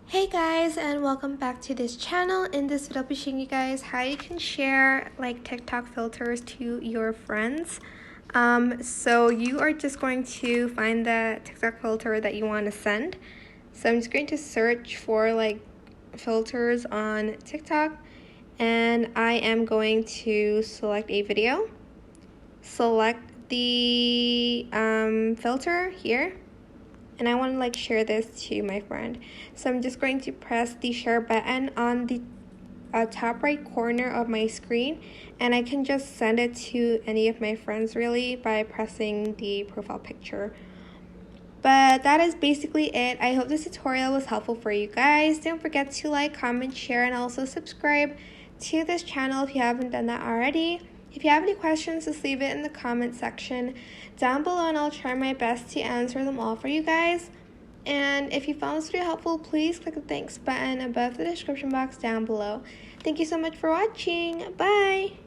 Hey guys, and welcome back to this channel. In this video I'll be showing you guys how you can share like TikTok filters to your friends. So you are just going to find the TikTok filter that you want to send. So I'm just going to search for like filters on TikTok, and I am going to select a video, select the filter here, and I want to like share this to my friend. So I'm just going to press the share button on the top right corner of my screen, and I can just send it to any of my friends really by pressing the profile picture. But that is basically it. I hope this tutorial was helpful for you guys. Don't forget to like, comment, share, and also subscribe to this channel if you haven't done that already. If you have any questions, just leave it in the comment section down below, and I'll try my best to answer them all for you guys. And if you found this video helpful, please click the thanks button above the description box down below. Thank you so much for watching. Bye!